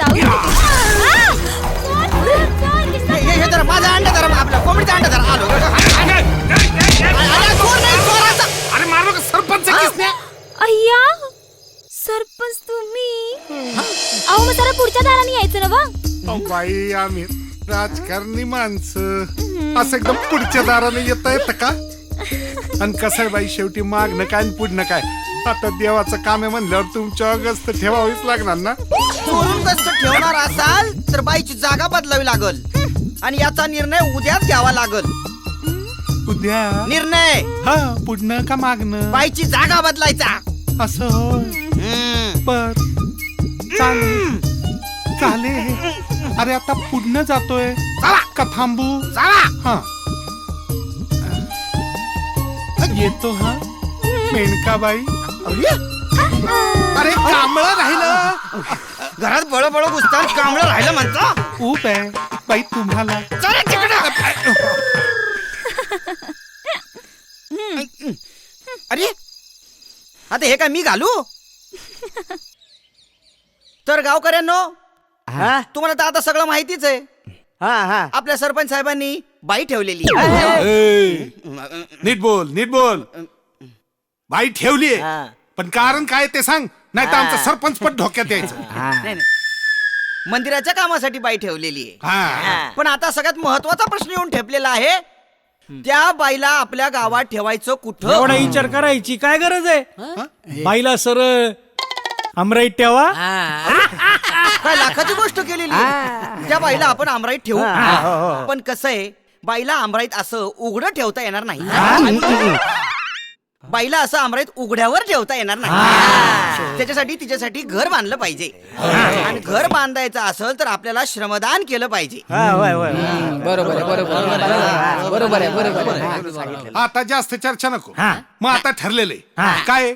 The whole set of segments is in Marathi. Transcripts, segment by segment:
जाऊ दे. हे जरा माझा अंडा जरा आपला कोंबडीचा अंडा जरा आलो. अरे मारू का सरपंच किसने? अय्या सरपंच तुम्ही. अहो मग जरा पुढच्या दाराने यायचं ना बा. बाई आम्ही राजकारणी माणसं असं एकदम पुढच्या दाराने येता येतं का? आणि कसं आहे बाई, शेवटी मागणं काय आणि पुढणं काय. आता देवाचं काम आहे म्हणल्यावर तुमच्या गस्त ठेवावीच लागणार ना. चोरून गस्त ठेवणार असाल तर बाईची जागा बदलावी लागल आणि याचा निर्णय उद्याच घ्यावा लागल. उद्या निर्णय हा पुढणं का मागणं बाईची जागा बदलायचा. असं होय. बर चालेल चालेल. अरे आता पुढणं जातोय का थांबू? हा येतो हा मेनकाबाई. अरे कांबळं राहिलं घरात बळ घुसता कांबळं राहिलं म्हणता. ऊप आहे बाई तुम्हाला. चला तिकडं. अरे आता हे काय मी घालू? तर गावकऱ्यांनो तुम्हाला तर आता सगळं माहितीच आहे. आपल्या सरपंच साहेबांनी बाई ठेवलेली. नीट बोल. बाई ठेवली पण कारण काय ते सांग, नाही तर आमचा सरपंच पण धोक्यात यायचं. नाही, नाही. मंदिराच्या कामासाठी बाई ठेवलेली आहे. हा पण आता सगळ्यात महत्वाचा प्रश्न येऊन ठेपलेला आहे, त्या बाईला आपल्या गावात ठेवायचं कुठं? एवढा विचार करायची काय गरज आहे? बाईला सरळ अमराईत ठेवा. काय लाखाची गोष्ट केलेली आहे. त्या बाईला आपण आमराईत ठेवू. पण कसं आहे, बाईला आमराईत असं उघडं ठेवता येणार नाही. बाईला असं आमराईत उघड्यावर ठेवता येणार नाही. त्याच्यासाठी तिच्यासाठी घर बांधलं पाहिजे. आणि घर बांधायचं असेल तर आपल्याला श्रमदान केलं पाहिजे. आता जास्त चर्चा नको. मग आता ठरलेलं आहे काय,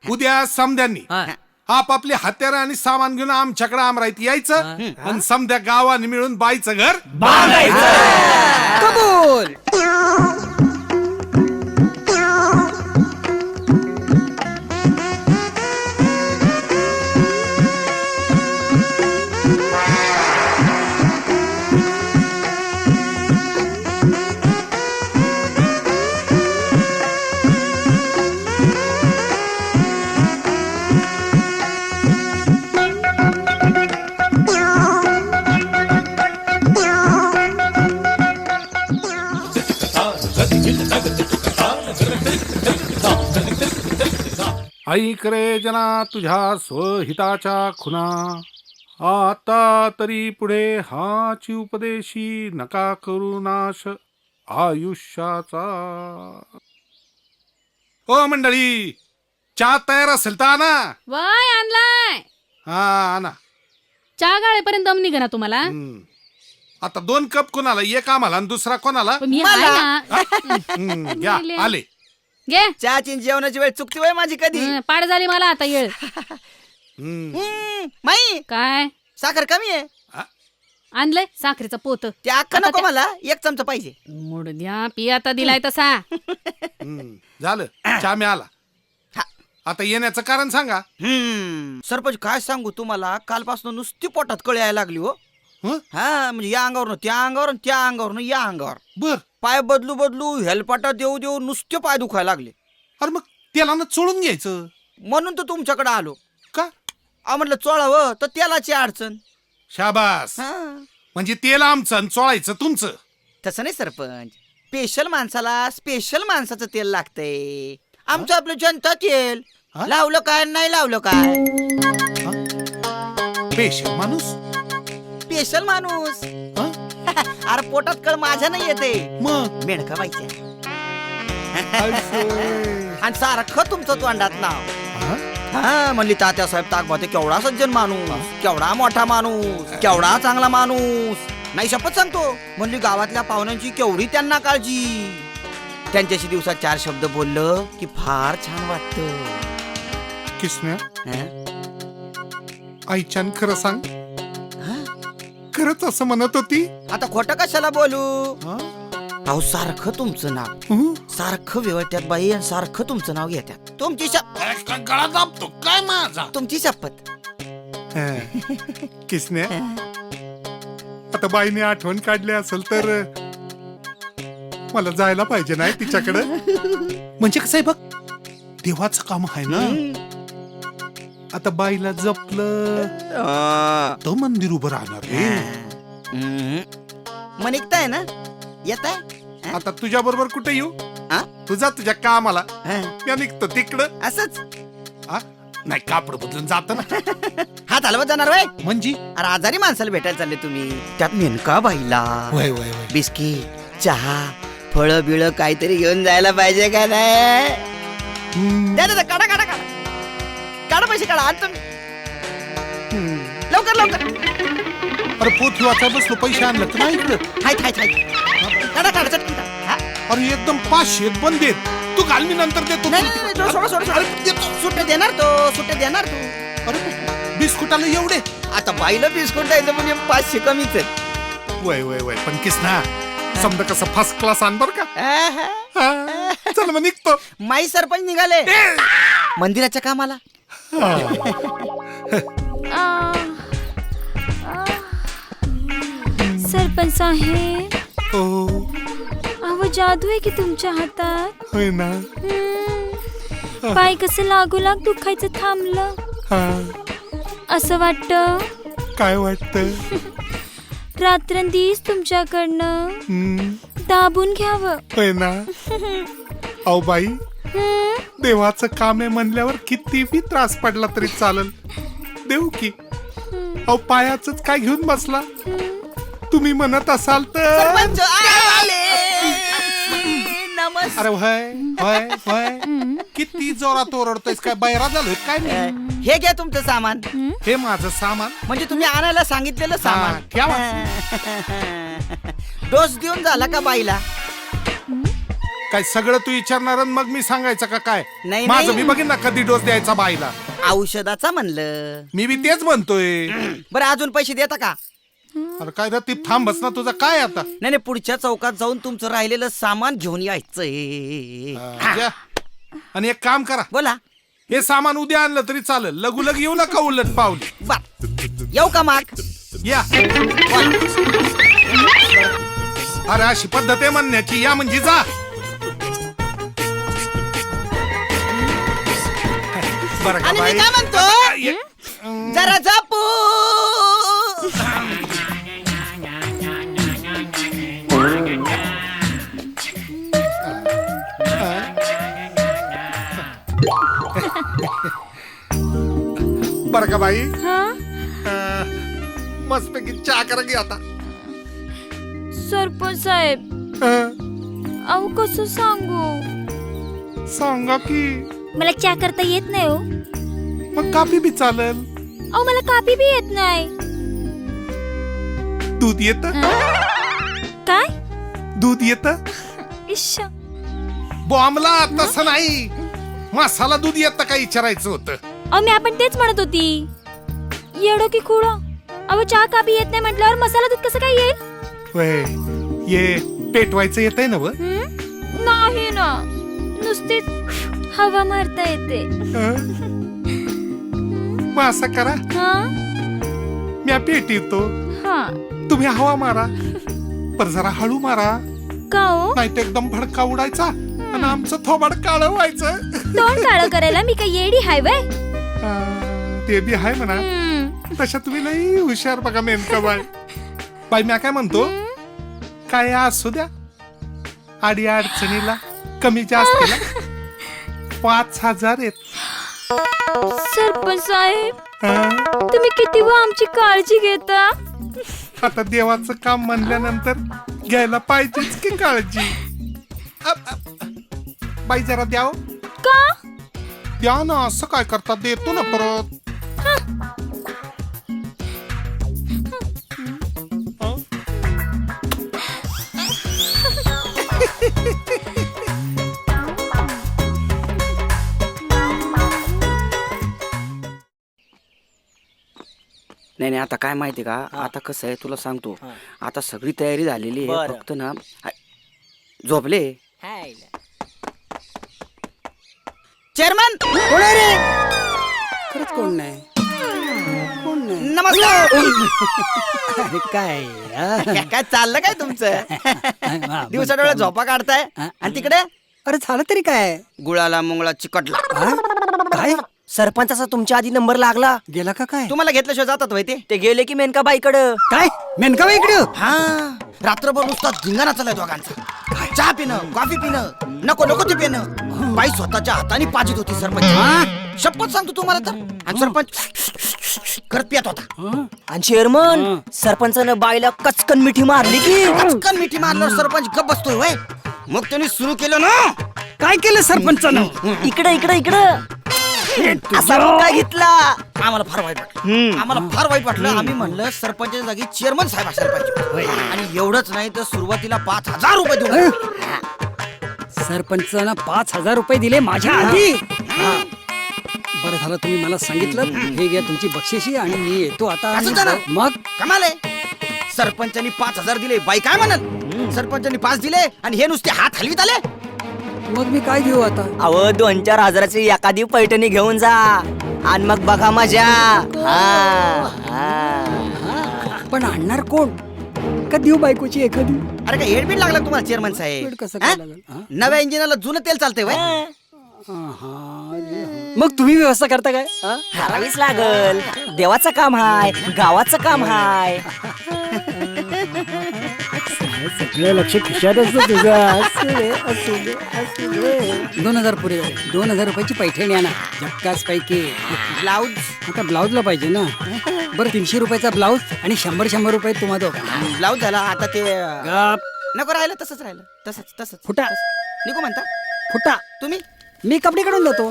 उद्या समद्यांनी आपापली हत्यारं आणि सामान घेऊन आमच्याकडे आमराईत यायचं आणि समद्या गावाने मिळून बाईचं घर कबूल. ऐक रे जना तुझ्या स्वहिताच्या खुना, आता तरी पुढे हाची उपदेशी नका करू नाश आयुष्याचा. ओ मंडळी, चहा तयार असेल तर आणा. वय आणलाय. हा आणा. चहा गाळेपर्यंत दम निघा ना तुम्हाला. आता 2 कप कोणाला, एक आम्हाला आणि दुसरा कोणाला? मी आहे ना. घ्या आले. घे. चहाची जेवणाची वेळ चुकती वय माझी कधी. पाड झाली मला आता येळ. माई काय साखर कमी आहे. आणलंय साखरेचं पोत. ते अख्खा नको मला, 1 चमचा पाहिजे. मूड द्या पी आता दिलाय तसा. झालं चहा मिळाला. आता येण्याचं कारण सांगा. सरपंच काय सांगू तुम्हाला, कालपासून नुसती पोटात कळ यायला लागली हो. हा म्हणजे या अंगावरून त्या अंगावर, त्या अंगावरून या अंगावर. बर पाय बदलू हेलपाटा देऊ नुसते पाय दुखायला लागले. अरे मग तेलानं चोळून घ्यायचं. म्हणून तर तुमच्याकडे आलो. का? म्हटलं चोळावं तर तेलाची अडचण. शाबास. म्हणजे तेल आमचं आणि चोळायचं तुमचं. तसं नाही सरपंच, स्पेशल माणसाला स्पेशल माणसाचं तेल लागतंय. आमचं आपलं जनता तेल. लावलं काय नाही लावलं काय. स्पेशल माणूस. स्पेशल माणूस. अरे पोटात कळ माझ्या नाही येते, मग मेणका बाईच्या. आणि सारखं तुमचं तोंडात नाव. म्हणली तात्या साहेब ताकबाते केवढा सज्जन माणूस, केवढा मोठा माणूस, केवढा चांगला माणूस. नाही शपथ सांगतो, म्हणली गावातल्या पाहुण्यांची केवढी त्यांना काळजी. त्यांच्याशी दिवसात 4 शब्द बोललं की फार छान वाटत. किसन्या, आईच्यान खरं सांग, खरंच असं म्हणत होती? आता खोटं कशाला बोलू. अहो सारखं तुमचं नाव, सारखं व्यवत्यात बाई आणि सारखं तुमचं नाव घेतात. तुमची गळा दाबतो काय माझा? तुमची शपथ. किसने आता बाईने आठवण काढली असेल तर मला जायला पाहिजे नाही तिच्याकडे. म्हणजे कसं आहे बघ, देवाचं काम आहे ना. आता बाईला जपलं तर मंदिर उभं राहणार रे. मग निघताय ना, येत आहे आता तुझ्या बरोबर कुठे येऊ? तुझा तुझ्या कामाला या निघतो तिकडं. असंच हा? नाही, कापड बदलून जात ना. हात हलवत जाणार वय. म्हणजे अरे आजारी माणसाला भेटायला चालले तुम्ही, त्यात नेमका बाईला वय वय वय. बिस्किट, चहा, फळ बिळ काहीतरी घेऊन जायला पाहिजे का नाही? द्या द्या, काढा काढा काढा काढा, पैसे काढा आज तुम्ही. लवकर लवकर. अरे पोथी वाचा बसलो, पैसे आणलं तर नाही इकडं. हाय हाय हाय, काढा काढा चटकन काढा. हा? अरे एकदम 500 बंद देत. तू घाल, मी नंतर देतो. नाही नाही, नाही, सोडा सोडा सोडा. सुट्टे देणार तो, सुट्टे देणार तू. अरे बिस्कुटाला एवढे? आता बाईला बिस्कुट द्यायचं म्हणजे 500 कमीच आहे. वय वय वय, पण किस ना समजा कसं फर्स्ट क्लास आण बर का. हा. चल मग निघतो. माई सरपंच निघाले मंदिराच्या कामाला. सरपंच साहेब, हो अहो जादू आहे की तुमच्या हातात. होय ना. पाय कसं लागू लाग दुखायचं थांबलं. हा. असं वाटतं काय वाटत? रात्रंदिवस तुमच्याकडनं दाबून घ्यावं. होय ना. अहो बाई, देवाचं काम आहे म्हणल्यावर किती बी त्रास पडला तरी चालल. देऊ की. अहो पायाच काय घेऊन बसला. तुम्ही म्हणत असाल तर. सरपंच आले. नमस्कार. अरे वय वय वय, किती जोरात ओरडतोयस, काय बैरा झालोय काय नाही? हे घ्या तुमचं सामान. हे माझं सामान म्हणजे तुम्ही आणायला सांगितलेलं सामान. ठेवा. डोस देऊन झाला का बाईला? काय सगळं तू विचारणार आणि मग मी सांगायचं का काय? नाही, माझं नाही. मी बघीन ना कधी डोस द्यायचा बाईला. औषधाचा म्हणलं. मी बी तेच म्हणतोय. बरं अजून पैसे देता का? अरे काय रे, ती थांबच ना तुझं काय आता. नाही नाही, पुढच्या चौकात जाऊन तुमचं राहिलेलं सामान घेऊन यायचंय. जा. आणि एक काम करा, बोला. हे सामान उद्या आणलं तरी चालेल. लगुलग येऊ नका उलट पावली. बर येऊ का माग? या. अरे अशी पद्धत आहे म्हणण्याची. या म्हणजे जा. बरं का आणि मी बाई? काय म्हणतो, जरा जपू. बरं का बाई, हा मस्तपैकी चहा करा की आता. सरपंच साहेब, अहो कसं सांगू, सांगा की. मला चहा करता येत नाही हो. मग काफी बी चालेल. अहो मला कापी बी येत नाही. दूध येत? काय? दूध येत? इश्श. बॉम्बला तसं नाही, मसाला दूध येत का विचारायचं होतं. अहो मी आपण तेच म्हणत होती. येडो की खुडो. अहो चहा कापी येत नाही म्हटल्यावर मसाला दूध कसं काय येईल? वय, ये पेटवायचं येतंय ना व? नाही ना, नुसतीच हवा मारता येते. मग असं करा, हा मी पेट येतो, हा. तुम्ही हवा मारा. पर जरा हळू मारा, का हो? नाही तर एकदम भडका उडायचा आणि आमचं थोबाड काळं व्हायचं. तोंड काळं करायला मी काय येडी हाय वय? ते बी आहे म्हणा. तशा तुम्ही नाही हुशार बघा नेमका बाई. बाई मी काय म्हणतो, काय असू द्या, आडी अडचणीला कमी जास्तीला 5,000 आहेत. सरपंच साहेब, हा? तुम्ही किती व आमची काळजी घेता. आता देवाचं काम म्हणल्यानंतर घ्यायला पाहिजेच की काळजी. बाई जरा द्याव. का? द्या ना, असं काय करता, देतो ना परत. नाही नाही, आता काय माहिती का, आता कसं आहे तुला सांगतो. आता सगळी तयारी झालेली आहे, फक्त ना झोपले. चेअरमन कोण आहे रे? खरंच कोण नाही, कोण नमस्कार. अरे काय काय चाललं काय तुमचं? दिवसा डोळ्यात झोपा काढताय आणि तिकडे अरे झालं तरी काय गुळाला मुंगळा चिकटला. काय सरपंचाचा तुमच्या आधी नंबर लागला. गेला का काय तुम्हाला घेतल्याशिवाय जातात वय ते? ते गेले की मेनकाबाईकडं. काय मेनका इकडे हा रात्रभर नुसता धिंगाणा चाललाय दोघांचा. चहा पिणं कॉफी पिणं नको नको ते पिणं. बाई स्वतःच्या हाताने पाजित होती सरपंच. शपथ सांगतो तुम्हाला तर. आणि सरपंच करत पियत होता. आणि चेअरमन सरपंचानं बाईला कचकन मिठी मारली की. पटकन मिठी मारल्यावर सरपंच गप बसतोय वय. मग त्यांनी सुरू केलं ना. काय केलं सरपंचानं इकडं इकडं इकडं असा काय घेतला. आम्हाला फार वाईट वाटलं. आम्हाला फार वाईट वाटलं. आम्ही म्हणलं सरपंचाच्या जागी चेअरमन साहेब असायला पाहिजे. आणि एवढंच नाही तर सुरुवातीला 5,000 रुपये देऊ. सरपंचानं 5,000 रुपये दिले माझ्या आधी बरं झालं तुम्ही मला सांगितलं. हे घ्या तुमची बक्षिशी आणि मी येतो आता. असं झालं? मग कमाल आहे. सरपंचांनी 5,000 दिले. बाई काय म्हणत? सरपंचांनी 5 दिले आणि हे नुसते हात हलवीत आले. मग मी काय देऊ आता अव 2-4 हजाराची एखादी पैठणी घेऊन जा आणि मग बघा मजा. पण आणणार कोण का देऊ बायकोची एखादी अरे काय हेडबीट लागला तुम्हाला चेअरमन साहेब? हेड कसं हा? काय लागलं? हा? नव्या इंजिनाला जुनं तेल चालतंय वय. मग तुम्ही व्यवस्था करता काय हा? करावीच लागल. देवाचं काम हाय गावाचं काम हाय. सगळं लक्ष खिशात असतं तुझं. 2,000 पुरे 2,000 रुपयाची पैठणी आणा झक्कास पैकी. ब्लाऊज आता ब्लाऊजला पाहिजे ना. बरं 300 रुपयाचा ब्लाऊज आणि 100 रुपये तुम्हा दोघा. ब्लाऊज झाला. आता ते गप. नको राहिलं तसंच राहिलं. तसंच फुटा निघू म्हणता फुटा तुम्ही. मी कपडे काढून जातो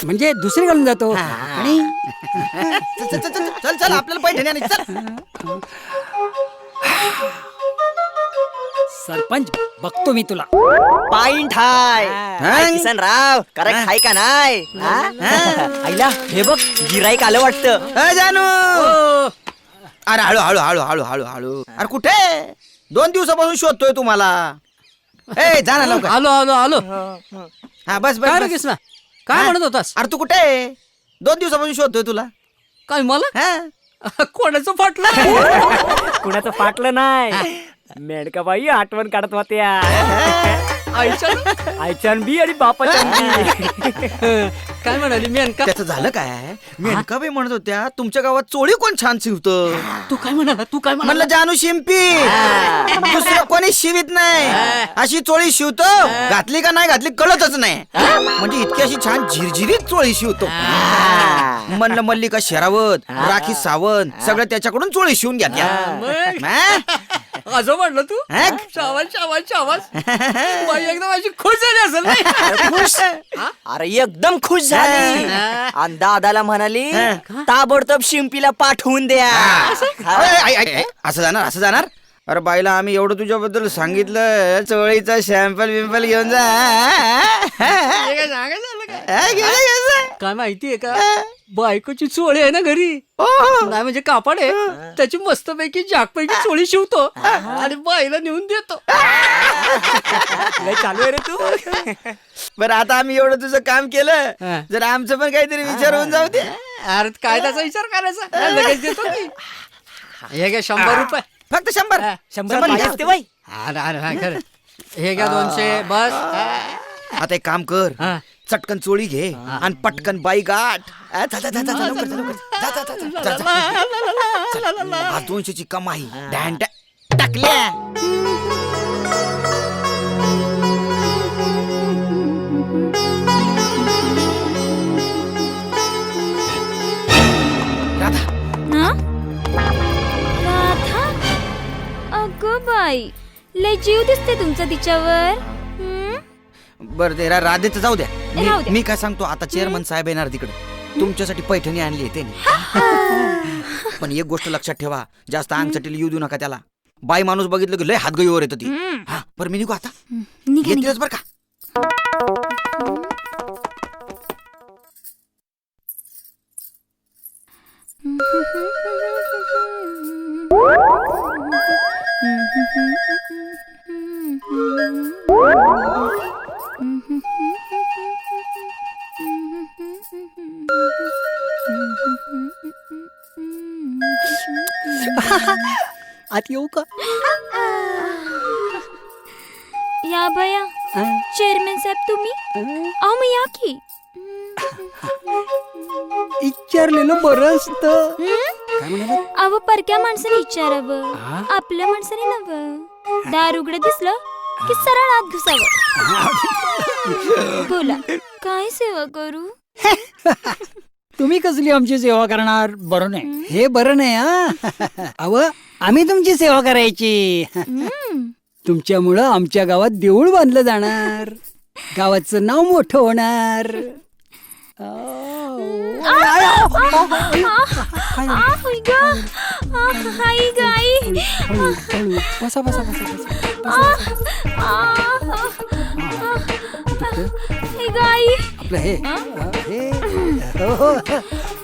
म्हणजे दुसरी काढून जातो आणि चल चल आपल्याला पैठणी आणि चल. सरपंच बघतो मी तुला. पॉइंट हाय. किसन राव करेक्ट हाय का नाही. आईला हे बघ गिराईक आलं वाटतं. जानू अरे हळू हळू हळू हळू हळू हळू. अरे कुठे 2 दिवसापासून शोधतोय तुम्हाला. ए जा ना लवकर. आलो आलो आलो. हा बस काय रे बस कृष्णा काय म्हणत होतास? अरे तू कुठे 2 दिवसापासून शोधतोय तुला. काय मला हा कोणाचं फाटलं? कुणाचं फाटलं नाही. मेडकाबाई आठवण काढत होत्या. आईच्यान बी आणि बापाच्यान बी. काय म्हणाली मेनका? त्याचं झालं काय? मेनकाबाई म्हणत होत्या तुमच्या गावात चोळी कोण छान शिवतं. तू काय म्हणाला म्हणलं जानू शिंपी. दुसरं कोणी शिवित नाही. अशी चोळी शिवतो घातली का नाही घातली कळतच नाही. म्हणजे इतकी अशी छान झिरझिरीत चोळी शिवतो. म्हणलं मल्लिका शेरावत राखी सावंत सगळं त्याच्याकडून चोळी शिवून घ्या. असं म्हणलं तू? हा? शाबास शाबास शाबास. बाई एकदम अशी खुश झाली असेल नाही? खुश. अरे एकदम खुश झाली आणि दादाला म्हणाली ताबडतोब शिंपीला पाठवून द्या. असं जाणार. अरे बाईला आम्ही एवढं तुझ्याबद्दल सांगितलं. चोळीचा सॅम्पल बिम्पल घेऊन जा. हे काय सांगायचं काय? काय माहितीये का बायकोची चोळी आहे ना घरी. नाही म्हणजे कापड आहे त्याची मस्तपैकी जागपैकी चोळी शिवतो आणि बाईला नेऊन देतो. चालू आहे रे तू. बरं आता आम्ही एवढं तुझं काम केलं जर आमचं पण काहीतरी विचार होऊन जाऊ दे. अरे काय त्याचा विचार करायचा लगेच देतो की. हे घ्या 100 रुपये. फक्त 100. 100 पाहिजे असते बाई. अरे अरे हा खरं. हे घ्या 200 बस. आता एक काम कर हा. चटकन चोळी घे आणि पटकन बाई गाठ. जा, जा, जा, जा, लवकर, जा, लवकर. जा, जा, जा, जा, जा, जा. हा 200ची कमाई डॅन टाकल्या. राधा हा? राधा? अगं बाई लय जीव दिसते तुमचा तिच्यावर. हम्म? बरं ते राधेचं जाऊ द्या. राहू द्या. मी काय सांगतो आता चेअरमन साहेब येणार तिकडे तुमच्यासाठी पैठणी आणली आहे त्यांनी. पण एक गोष्ट लक्षात ठेवा जास्त अंगचटीला येऊ देऊ नका त्याला. बाई माणूस बघितलं की लय हातगईवर येतं ती. हा बरं मी निघू आता. निघा, निघा. येतेच बरं का. आत येऊ का? या बया चेअरमॅन साहेब तुम्ही अहो मग या की. विचारलेलं बरं असतं. काय म्हणाला? अहो परक्या माणसाने विचारावं, आपल्या माणसाने नव. दार उघडं दिसलं की सरळ आत घुसावं. बोला काय सेवा करू? तुम्ही कसली आमची सेवा करणार? बरं नाही, हे बरं नाही. हा अव आम्ही तुमची सेवा करायची. तुमच्यामुळं आमच्या गावात देऊळ बांधलं जाणार, गावाचं नाव मोठं होणार. बसा बसा बसा गाई आपलं हे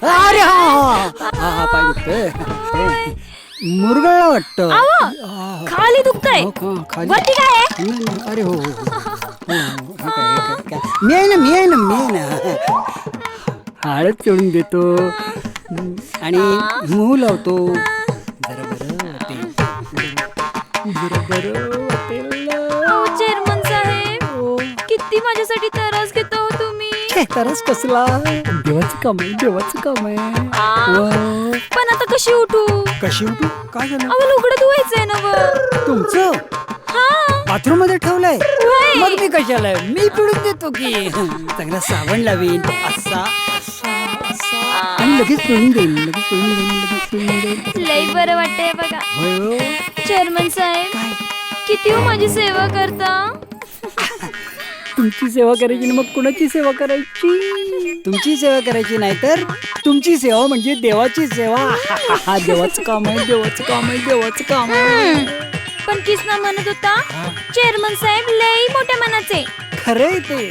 अरे हा पाय दुखतोय, मुरगळला वाटतं. खाली दुखतंय खाली. वरती काय आहे? अरे हो मी आहे ना हळद चोळून देतो आणि मूग लावतो. जरा बरं वाटेल. चेअरमन साहेब किती माझ्यासाठी त्रास घेता हो तुम्ही. तरच कसला? देवाचं काम आहे, देवाचं काम आहे. पण आता कशी उठू? कशी उठू? काय झालं? अहो लुगडं धुवायचंय ना व. तुमचं हा बाथरूम मध्ये ठेवलंय? होय. मग मी कशाला? मी पिळून देतो की. चांगला साबण लावीन असा आणि लगेच पिळून देईन, लगेच पिळून देईन. लई बरं वाटतंय बघा. होय हो. चेअरमन साहेब किती हो माझी सेवा करता. तुमची सेवा करायची ना, मग कुणाची सेवा करायची? तुमची सेवा करायची नाही तर तुमची सेवा म्हणजे देवाची सेवा. हा देवाचं काम आहे, देवाचं काम आहे, देवाचं काम आहे. पण किसना म्हणत होता चेअरमन साहेब लई मोठ्या मनाचे. खरंय ते.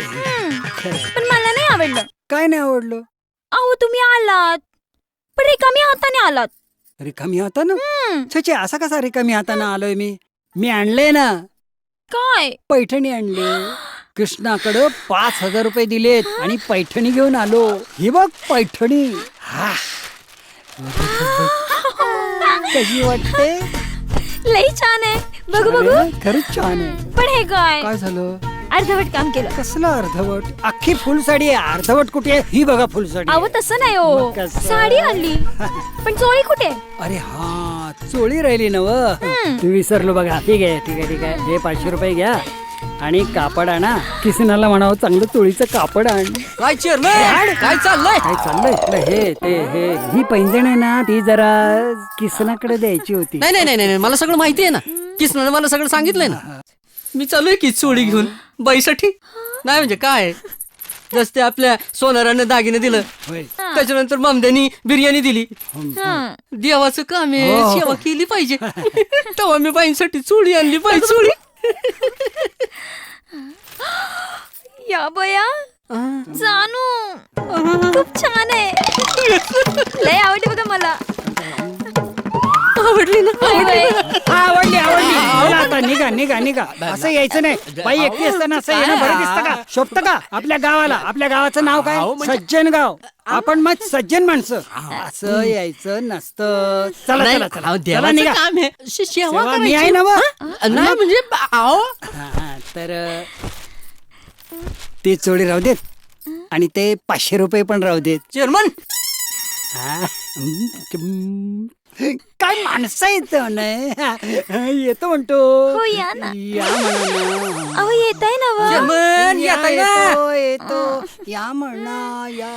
पण मला नाही आवडलं. काय नाही आवडलं? अहो तुम्ही आलात पण रिकामी हाताने आलात. रिकामी हातानं? छे असा कसा रिकामी हातानं आलोय मी? मी आणले ना, काय पैठणी आणले. कृष्णाकडं 5,000 रुपये दिलेत आणि पैठणी घेऊन आलो. ही बघ पैठणी. कशी वाटते? लई छान आहे. बघू बघू. खरंच छान आहे. पण हे काय काय झालं? अर्धवट काम केलं. कसलं अर्धवट? अख्खी फुल साडी आहे, अर्धवट कुठे? ही बघा फुल साडी. अहो तसं नाही हो, मग कसं? साडी आणली पण चोळी कुठे? अरे हा चोळी राहिली ना व. तू विसरलो बघा. ठीक आहे. हे 500 रुपये घ्या आणि कापड आणा. किसनाला म्हणावं चांगलं चोळीचं कापड आण. काय चेअरमन काय चाललंय? काय चाललंय? हे ही पैंजण आहे ना, ती जरा किसनाकडे द्यायची होती. नाही मला सगळं माहिती आहे ना. किसनाने मला सगळं सांगितलंय ना. मी चालूय की चोळी घेऊन बाईसाठी. नाही म्हणजे काय, जस ते आपल्या सोनारानं दागिने दिलं, होय. त्याच्यानंतर ममद्यानी बिर्याणी दिली. देवाचं काम आहे, सेवा केली पाहिजे. तेव्हा मी बाईंसाठी चोळी आणली. बाई चोळी. या बया जानू खूप छान आहे. लय आवडली बघा मला. आवडली ना? आवडली. बोला आता, निघा. असं यायचं नाही. बाई एकटी असताना असं येणं बरं दिसतं का? शोभतं का? आपल्या गावाला, आपल्या गावाचं नाव काय? सज्जन गाव. आपण मग सज्जन माणसं. असं यायचं नसतं. चला नाही, देवाचं निघा. काम आहे. सेवा सेवा मी आहे ना व. नाही म्हणजे तर ते चोळी राहू देत आणि ते 500 रुपये पण राहू देत. चेअरमन काय माणसं येतं नाही? येतो म्हणतो. हो या ना. या म्हणा. अहो येत आहे ना व. चेअरमन येताय ना? येतो या म्हणा. या